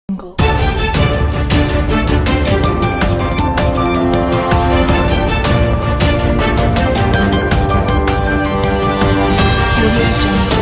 Jungle. Audio Jungle.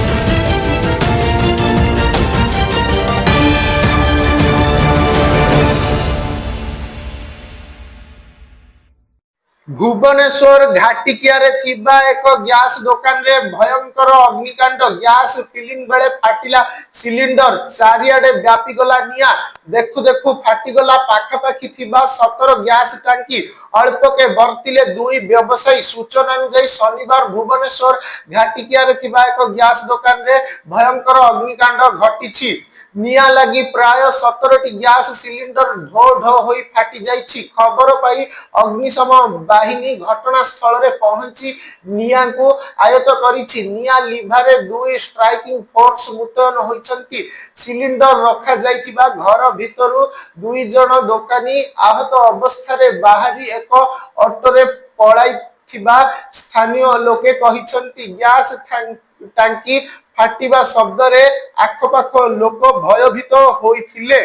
Bhubaneswar घाटिकिया थिबा एक gas दुकान रे भयंकर अग्निकांड गैस फिलिंग बेले फाटिला सिलिंडर चारिआडे व्यापी गला निया देखु देखु फाटी गला पाखापाखी थिबा 17 गैस टांकी अल्प के बर्तिले दुई व्यवसायी सूचना अनुसार शनिवार भुवनेश्वर घाटिकिया रे थिबा एक गैस दुकान रे भयंकर अग्निकांड घटिछि निया लगी प्राय 17टी गैस सिलिंडर ढो ढो होई फाटी जाइछि खबर पाई अग्निशम बाहिनी घटनास्थल रे पहुंची निया को आयत करिछि निया लिभारे दुई स्ट्राइकिंग फोर्स मुतयन होइछंती सिलिंडर रखा जाइथिबा घर भितरु दुई जण दोकानी आहत अवस्था रे बाहरी एक ऑटो रे पळाई थिबा स्थानीय लोके कहिछंती गैस टांकी फाटिबा शब्द रे आखपाख लोक भयभीत होइथिले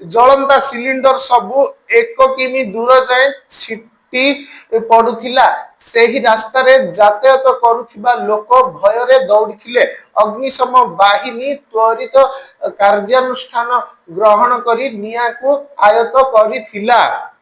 जलंता सिलिंडर सबु 1 किमी दूर जाए छिटी पडुथिला सेही रास्ता रे यातायात करुथिबा लोक भय रे दौड़िथिले अग्निशम बाहिनी त्वरित कार्यानुष्ठान ग्रहण करी निया को आयत करिथिला।